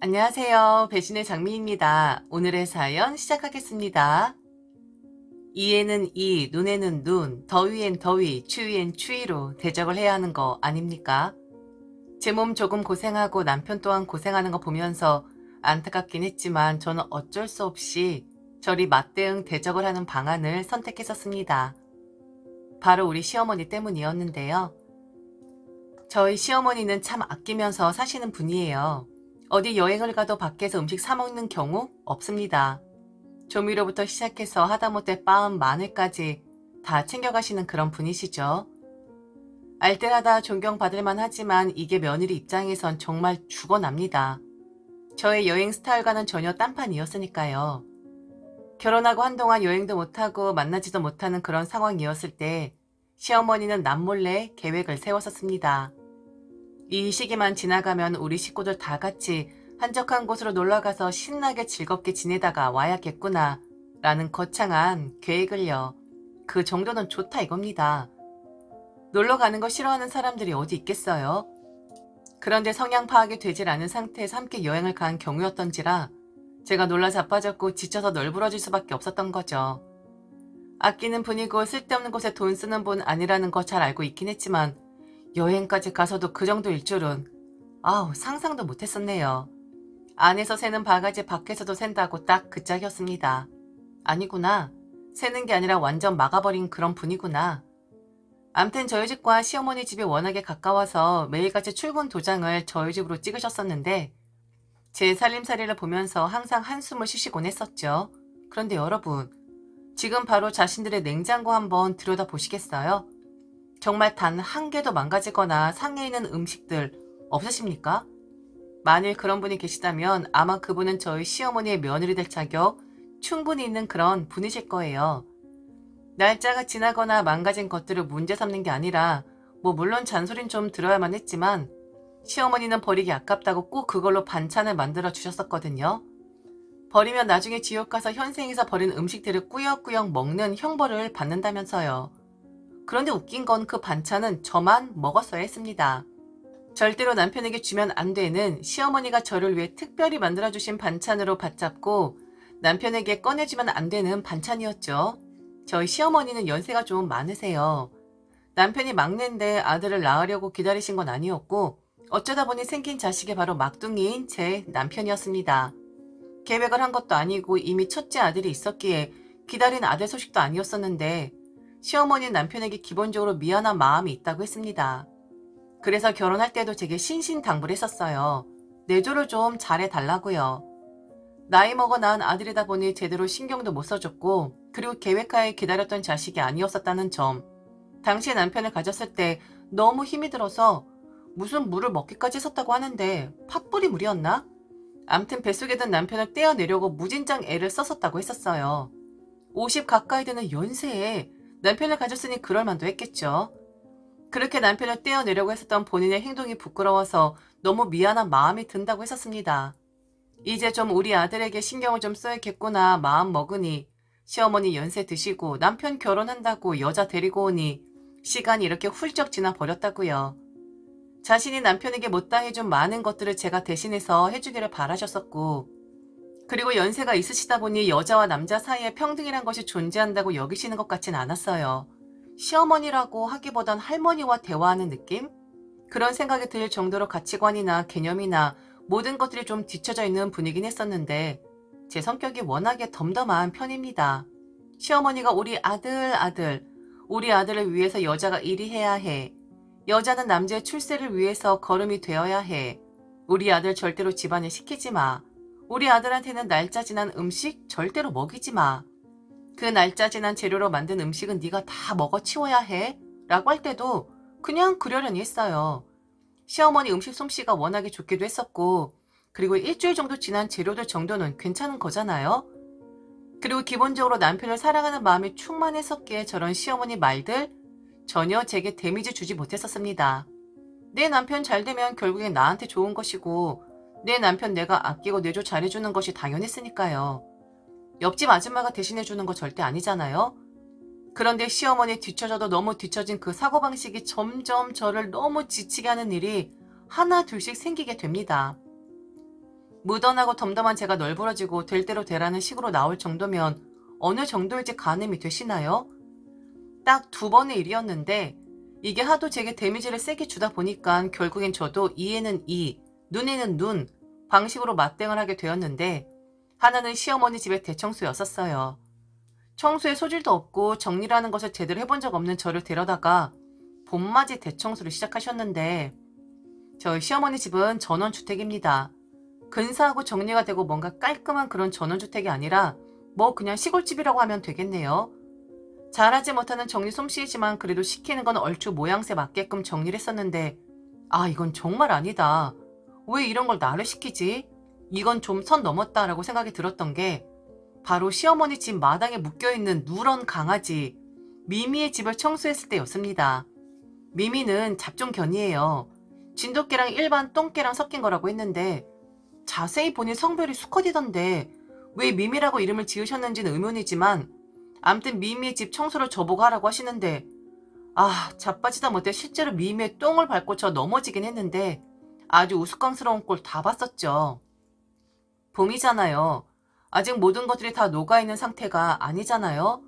안녕하세요. 배신의 장미입니다. 오늘의 사연 시작하겠습니다. 이에는 이, 눈에는 눈, 더위엔 더위, 추위엔 추위로 대적을 해야 하는 거 아닙니까? 제 몸 조금 고생하고 남편 또한 고생하는 거 보면서 안타깝긴 했지만 저는 어쩔 수 없이 저리 맞대응 대적을 하는 방안을 선택했었습니다. 바로 우리 시어머니 때문이었는데요. 저희 시어머니는 참 아끼면서 사시는 분이에요. 어디 여행을 가도 밖에서 음식 사 먹는 경우 없습니다. 조미료부터 시작해서 하다못해 빻은 마늘까지 다 챙겨가시는 그런 분이시죠. 알뜰하다 존경받을만 하지만 이게 며느리 입장에선 정말 죽어납니다. 저의 여행 스타일과는 전혀 딴판이었으니까요. 결혼하고 한동안 여행도 못하고 만나지도 못하는 그런 상황이었을 때 시어머니는 남몰래 계획을 세웠었습니다. 이 시기만 지나가면 우리 식구들 다 같이 한적한 곳으로 놀러가서 신나게 즐겁게 지내다가 와야겠구나 라는 거창한 계획을요. 그 정도는 좋다 이겁니다. 놀러 가는 거 싫어하는 사람들이 어디 있겠어요? 그런데 성향 파악이 되질 않은 상태에서 함께 여행을 간 경우였던지라 제가 놀라 자빠졌고 지쳐서 널브러질 수밖에 없었던 거죠. 아끼는 분이고 쓸데없는 곳에 돈 쓰는 분 아니라는 거 잘 알고 있긴 했지만 여행까지 가서도 그 정도일 줄은 상상도 못했었네요. 안에서 새는 바가지 밖에서도 샌다고 딱 그 짝이었습니다. 아니구나. 새는 게 아니라 완전 막아버린 그런 분이구나. 암튼 저희 집과 시어머니 집이 워낙에 가까워서 매일같이 출근 도장을 저희 집으로 찍으셨었는데 제 살림살이를 보면서 항상 한숨을 쉬시곤 했었죠. 그런데 여러분, 지금 바로 자신들의 냉장고 한번 들여다보시겠어요? 정말 단 한 개도 망가지거나 상해 있는 음식들 없으십니까? 만일 그런 분이 계시다면 아마 그분은 저희 시어머니의 며느리 될 자격 충분히 있는 그런 분이실 거예요. 날짜가 지나거나 망가진 것들을 문제 삼는 게 아니라 물론 잔소리는 좀 들어야만 했지만 시어머니는 버리기 아깝다고 꼭 그걸로 반찬을 만들어 주셨었거든요. 버리면 나중에 지옥 가서 현생에서 버린 음식들을 꾸역꾸역 먹는 형벌을 받는다면서요. 그런데 웃긴 건 그 반찬은 저만 먹었어야 했습니다. 절대로 남편에게 주면 안 되는 시어머니가 저를 위해 특별히 만들어주신 반찬으로 받잡고 남편에게 꺼내주면 안 되는 반찬이었죠. 저희 시어머니는 연세가 좀 많으세요. 남편이 막내인데 아들을 낳으려고 기다리신 건 아니었고 어쩌다 보니 생긴 자식이 바로 막둥이인 제 남편이었습니다. 계획을 한 것도 아니고 이미 첫째 아들이 있었기에 기다린 아들 소식도 아니었었는데 시어머니는 남편에게 기본적으로 미안한 마음이 있다고 했습니다. 그래서 결혼할 때도 제게 신신당부를 했었어요. 내조를 좀 잘해달라고요. 나이 먹어 낳은 아들이다 보니 제대로 신경도 못 써줬고 그리고 계획하에 기다렸던 자식이 아니었었다는 점. 당시 남편을 가졌을 때 너무 힘이 들어서 무슨 물을 먹기까지 했었다고 하는데 팥불이 물이었나? 암튼 뱃속에 든 남편을 떼어내려고 무진장 애를 썼었다고 했었어요. 50 가까이 되는 연세에 남편을 가졌으니 그럴만도 했겠죠. 그렇게 남편을 떼어내려고 했었던 본인의 행동이 부끄러워서 너무 미안한 마음이 든다고 했었습니다. 이제 좀 우리 아들에게 신경을 좀 써야겠구나 마음 먹으니 시어머니 연세 드시고 남편 결혼한다고 여자 데리고 오니 시간이 이렇게 훌쩍 지나 버렸다고요. 자신이 남편에게 못다 해준 많은 것들을 제가 대신해서 해주기를 바라셨었고 그리고 연세가 있으시다 보니 여자와 남자 사이에 평등이란 것이 존재한다고 여기시는 것 같진 않았어요. 시어머니라고 하기보단 할머니와 대화하는 느낌? 그런 생각이 들 정도로 가치관이나 개념이나 모든 것들이 좀 뒤처져 있는 분이긴 했었는데 제 성격이 워낙에 덤덤한 편입니다. 시어머니가 우리 아들을 위해서 여자가 이리 해야 해. 여자는 남자의 출세를 위해서 걸음이 되어야 해. 우리 아들 절대로 집안일 시키지 마. 우리 아들한테는 날짜 지난 음식 절대로 먹이지 마. 그 날짜 지난 재료로 만든 음식은 네가 다 먹어치워야 해. 라고 할 때도 그냥 그러려니 했어요. 시어머니 음식 솜씨가 워낙에 좋기도 했었고 그리고 일주일 정도 지난 재료들 정도는 괜찮은 거잖아요. 그리고 기본적으로 남편을 사랑하는 마음이 충만했었기에 저런 시어머니 말들 전혀 제게 데미지 주지 못했었습니다. 내 남편 잘 되면 결국엔 나한테 좋은 것이고 내 남편 내가 아끼고 내조 잘해주는 것이 당연했으니까요. 옆집 아줌마가 대신해주는 거 절대 아니잖아요. 그런데 시어머니 뒤처져도 너무 뒤처진 그 사고방식이 점점 저를 너무 지치게 하는 일이 하나 둘씩 생기게 됩니다. 무던하고 덤덤한 제가 널브러지고 될 대로 되라는 식으로 나올 정도면 어느 정도일지 가늠이 되시나요? 딱 2번의 일이었는데 이게 하도 제게 데미지를 세게 주다 보니까 결국엔 저도 이에는 이, 눈에는 눈 방식으로 맞대응을 하게 되었는데 하나는 시어머니 집의 대청소였었어요. 청소에 소질도 없고 정리라는 것을 제대로 해본 적 없는 저를 데려다가 봄맞이 대청소를 시작하셨는데 저희 시어머니 집은 전원주택입니다. 근사하고 정리가 되고 뭔가 깔끔한 그런 전원주택이 아니라 뭐 그냥 시골집이라고 하면 되겠네요. 잘하지 못하는 정리 솜씨이지만 그래도 시키는 건 얼추 모양새 맞게끔 정리를 했었는데 아 이건 정말 아니다. 왜 이런 걸 나를 시키지? 이건 좀 선 넘었다라고 생각이 들었던 게 바로 시어머니 집 마당에 묶여있는 누런 강아지 미미의 집을 청소했을 때였습니다. 미미는 잡종견이에요. 진돗개랑 일반 똥개랑 섞인 거라고 했는데 자세히 보니 성별이 수컷이던데 왜 미미라고 이름을 지으셨는지는 의문이지만 암튼 미미의 집 청소를 저보고 하라고 하시는데 아 자빠지다 못해 실제로 미미의 똥을 밟고 저 넘어지긴 했는데 아주 우스꽝스러운 꼴 다 봤었죠. 봄이잖아요. 아직 모든 것들이 다 녹아있는 상태가 아니잖아요.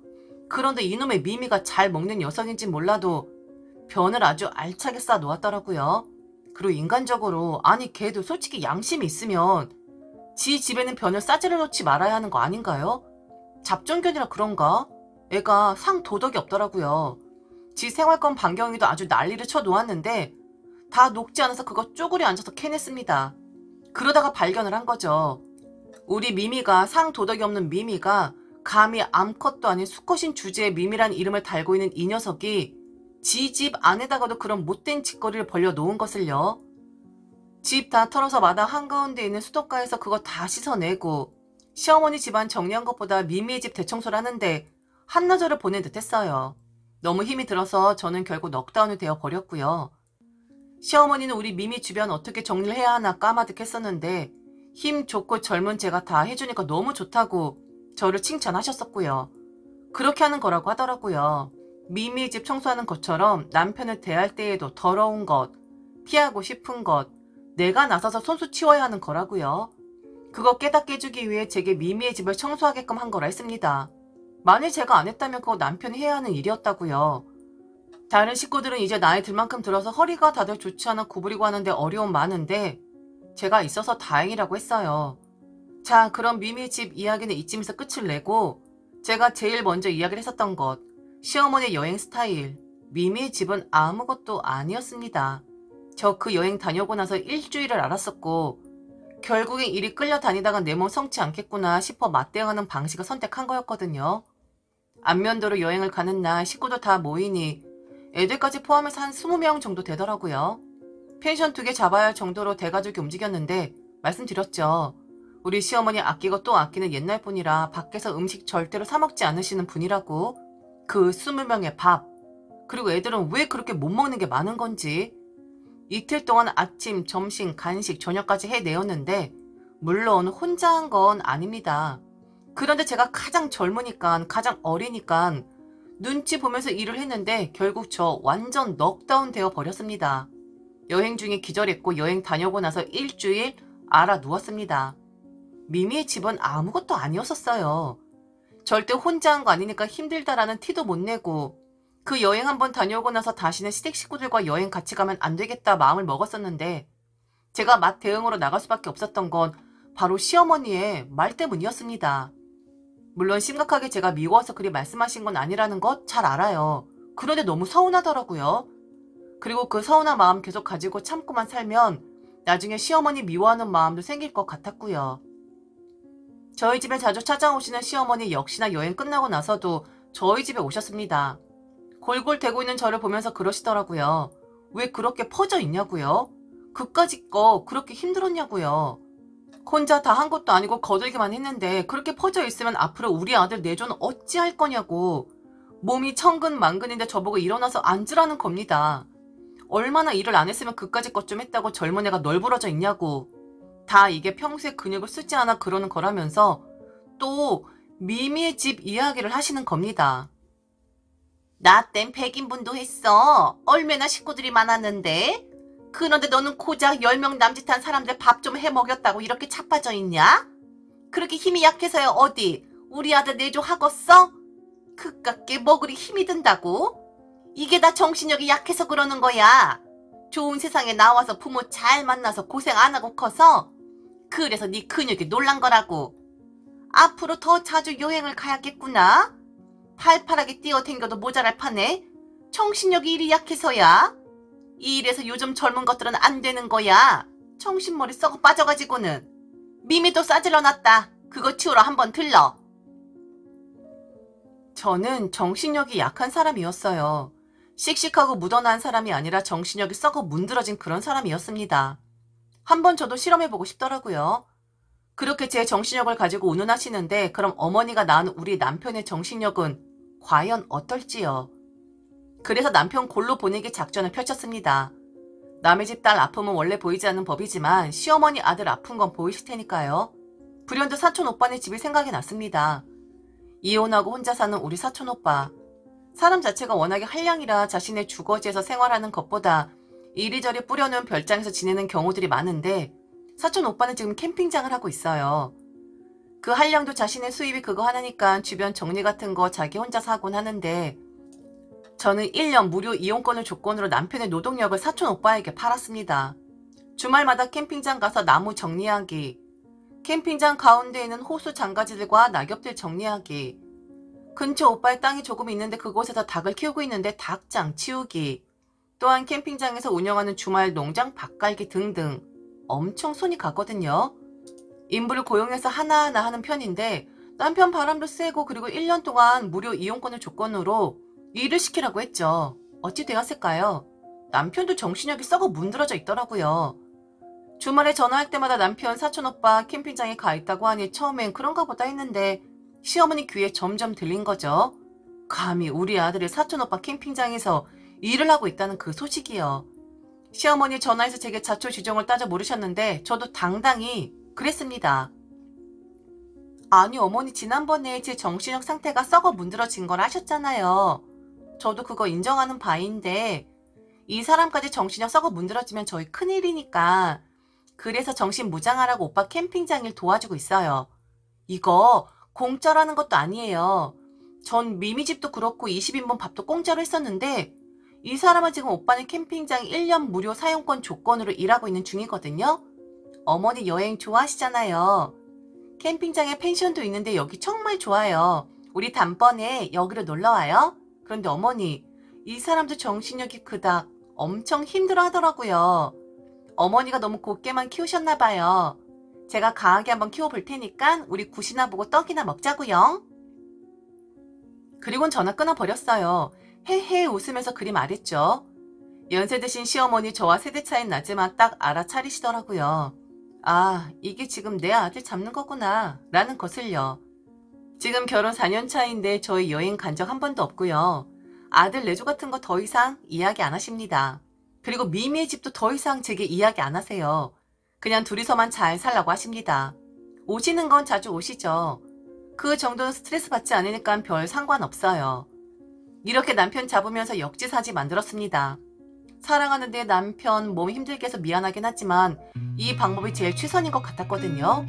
그런데 이놈의 미미가 잘 먹는 녀석인지 몰라도 변을 아주 알차게 쌓아 놓았더라고요. 그리고 인간적으로 아니 걔도 솔직히 양심이 있으면 지 집에는 변을 싸지를 놓지 말아야 하는 거 아닌가요? 잡종견이라 그런가? 애가 상도덕이 없더라고요. 지 생활권 반경에도 아주 난리를 쳐 놓았는데 다 녹지 않아서 그거 쪼그려 앉아서 캐냈습니다. 그러다가 발견을 한 거죠. 우리 미미가 상도덕이 없는 미미가 감히 암컷도 아닌 수컷인 주제에 미미란 이름을 달고 있는 이 녀석이 지 집 안에다가도 그런 못된 짓거리를 벌려 놓은 것을요. 집 다 털어서 마당 한가운데 있는 수도가에서 그거 다 씻어내고 시어머니 집안 정리한 것보다 미미의 집 대청소를 하는데 한나절을 보낸 듯 했어요. 너무 힘이 들어서 저는 결국 넉다운이 되어 버렸고요. 시어머니는 우리 미미 주변 어떻게 정리를 해야 하나 까마득했었는데 힘 좋고 젊은 제가 다 해주니까 너무 좋다고 저를 칭찬하셨었고요. 그렇게 하는 거라고 하더라고요. 미미의 집 청소하는 것처럼 남편을 대할 때에도 더러운 것, 피하고 싶은 것, 내가 나서서 손수 치워야 하는 거라고요. 그거 깨닫게 해주기 위해 제게 미미의 집을 청소하게끔 한 거라 했습니다. 만일 제가 안 했다면 그거 남편이 해야 하는 일이었다고요. 다른 식구들은 이제 나이 들 만큼 들어서 허리가 다들 좋지 않아 구부리고 하는데 어려움 많은데 제가 있어서 다행이라고 했어요. 자, 그럼 미미의 집 이야기는 이쯤에서 끝을 내고 제가 제일 먼저 이야기를 했었던 것, 시어머니의 여행 스타일. 미미의 집은 아무것도 아니었습니다. 저 그 여행 다녀오고 나서 일주일을 알았었고 결국엔 일이 끌려다니다가 내 몸 성치 않겠구나 싶어 맞대응하는 방식을 선택한 거였거든요. 안면도로 여행을 가는 날 식구들 다 모이니 애들까지 포함해서 한 20명 정도 되더라고요. 펜션 2개 잡아야 할 정도로 대가족이 움직였는데 말씀드렸죠. 우리 시어머니 아끼고 또 아끼는 옛날 분이라 밖에서 음식 절대로 사 먹지 않으시는 분이라고. 그 20명의 밥. 그리고 애들은 왜 그렇게 못 먹는 게 많은 건지. 이틀 동안 아침, 점심, 간식, 저녁까지 해내었는데 물론 혼자 한 건 아닙니다. 그런데 제가 가장 젊으니까 가장 어리니까 눈치 보면서 일을 했는데 결국 저 완전 넉다운 되어 버렸습니다. 여행 중에 기절했고 여행 다녀오고 나서 일주일 알아 누웠습니다. 미미의 집은 아무것도 아니었었어요. 절대 혼자 한 거 아니니까 힘들다라는 티도 못 내고 그 여행 한번 다녀오고 나서 다시는 시댁 식구들과 여행 같이 가면 안 되겠다 마음을 먹었었는데 제가 맛 대응으로 나갈 수밖에 없었던 건 바로 시어머니의 말 때문이었습니다. 물론 심각하게 제가 미워서 그리 말씀하신 건 아니라는 것 잘 알아요. 그런데 너무 서운하더라고요. 그리고 그 서운한 마음 계속 가지고 참고만 살면 나중에 시어머니 미워하는 마음도 생길 것 같았고요. 저희 집에 자주 찾아오시는 시어머니 역시나 여행 끝나고 나서도 저희 집에 오셨습니다. 골골대고 있는 저를 보면서 그러시더라고요. 왜 그렇게 퍼져 있냐고요? 그까짓 거 그렇게 힘들었냐고요. 혼자 다 한 것도 아니고 거들기만 했는데 그렇게 퍼져 있으면 앞으로 우리 아들 내조는 어찌할 거냐고. 몸이 천근만근인데 저보고 일어나서 앉으라는 겁니다. 얼마나 일을 안 했으면 그까짓 것 좀 했다고 젊은 애가 널브러져 있냐고. 다 이게 평소에 근육을 쓰지 않아 그러는 거라면서 또 미미의 집 이야기를 하시는 겁니다. 나 땐 100인분도 했어. 얼마나 식구들이 많았는데. 그런데 너는 고작 10명 남짓한 사람들 밥 좀 해먹였다고 이렇게 자빠져 있냐? 그렇게 힘이 약해서야 어디 우리 아들 내조하겠어? 그깟게 뭐 그리 힘이 든다고? 이게 다 정신력이 약해서 그러는 거야. 좋은 세상에 나와서 부모 잘 만나서 고생 안 하고 커서 그래서 네 근육이 놀란 거라고. 앞으로 더 자주 여행을 가야겠구나. 팔팔하게 뛰어댕겨도 모자랄 판에 정신력이 이리 약해서야. 이래서 요즘 젊은 것들은 안 되는 거야. 정신머리 썩어 빠져가지고는. 미미도 싸질러 놨다. 그거 치우러 한번 들러. 저는 정신력이 약한 사람이었어요. 씩씩하고 묻어난 사람이 아니라 정신력이 썩어 문드러진 그런 사람이었습니다. 한번 저도 실험해보고 싶더라고요. 그렇게 제 정신력을 가지고 운운하시는데 그럼 어머니가 낳은 우리 남편의 정신력은 과연 어떨지요. 그래서 남편 골로 보내기 작전을 펼쳤습니다. 남의 집 딸 아픔은 원래 보이지 않는 법이지만 시어머니 아들 아픈 건 보이실 테니까요. 불현듯 사촌 오빠네 집이 생각이 났습니다. 이혼하고 혼자 사는 우리 사촌 오빠. 사람 자체가 워낙에 한량이라 자신의 주거지에서 생활하는 것보다 이리저리 뿌려놓은 별장에서 지내는 경우들이 많은데 사촌 오빠는 지금 캠핑장을 하고 있어요. 그 한량도 자신의 수입이 그거 하나니까 주변 정리 같은 거 자기 혼자서 하곤 하는데 저는 1년 무료 이용권을 조건으로 남편의 노동력을 사촌 오빠에게 팔았습니다. 주말마다 캠핑장 가서 나무 정리하기, 캠핑장 가운데 있는 호수 장가지들과 낙엽들 정리하기, 근처 오빠의 땅이 조금 있는데 그곳에서 닭을 키우고 있는데 닭장 치우기, 또한 캠핑장에서 운영하는 주말 농장 밭갈기 등등 엄청 손이 가거든요. 인부를 고용해서 하나하나 하는 편인데 남편 바람도 쐬고 그리고 1년 동안 무료 이용권을 조건으로 일을 시키라고 했죠. 어찌 되었을까요? 남편도 정신력이 썩어 문드러져 있더라고요. 주말에 전화할 때마다 남편 사촌오빠 캠핑장에 가 있다고 하니 처음엔 그런가 보다 했는데 시어머니 귀에 점점 들린 거죠. 감히 우리 아들이 사촌오빠 캠핑장에서 일을 하고 있다는 그 소식이요. 시어머니 전화해서 제게 자초지종을 따져 물으셨는데 저도 당당히 그랬습니다. 아니 어머니 지난번에 제 정신력 상태가 썩어 문드러진 걸 아셨잖아요. 저도 그거 인정하는 바인데 이 사람까지 정신력 썩어 문드러지면 저희 큰일이니까 그래서 정신 무장하라고 오빠 캠핑장 일 도와주고 있어요. 이거 공짜라는 것도 아니에요. 전 미미집도 그렇고 20인분 밥도 공짜로 했었는데 이 사람은 지금 오빠는 캠핑장 1년 무료 사용권 조건으로 일하고 있는 중이거든요. 어머니 여행 좋아하시잖아요. 캠핑장에 펜션도 있는데 여기 정말 좋아요. 우리 단번에 여기로 놀러와요. 그런데 어머니, 이 사람도 정신력이 그닥 엄청 힘들어 하더라고요. 어머니가 너무 곱게만 키우셨나봐요. 제가 강하게 한번 키워볼 테니까 우리 굿이나 보고 떡이나 먹자고요. 그리고는 전화 끊어버렸어요. 헤헤 웃으면서 그리 말했죠. 연세 드신 시어머니 저와 세대 차이는 나지만 딱 알아차리시더라고요. 아, 이게 지금 내 아들 잡는 거구나 라는 것을요. 지금 결혼 4년 차인데 저희 여행 간 적 한 번도 없고요. 아들 내조 같은 거 더 이상 이야기 안 하십니다. 그리고 미미의 집도 더 이상 제게 이야기 안 하세요. 그냥 둘이서만 잘 살라고 하십니다. 오시는 건 자주 오시죠. 그 정도는 스트레스 받지 않으니까 별 상관없어요. 이렇게 남편 잡으면서 역지사지 만들었습니다. 사랑하는데 남편 몸 힘들게 해서 미안하긴 하지만 이 방법이 제일 최선인 것 같았거든요.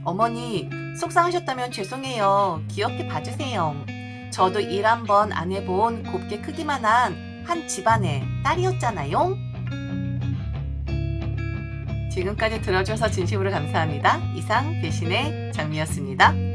어머니 속상하셨다면 죄송해요. 귀엽게 봐주세요. 저도 일 한번 안 해본 곱게 크기만한 한 집안의 딸이었잖아요. 지금까지 들어줘서 진심으로 감사합니다. 이상 배신의 장미였습니다.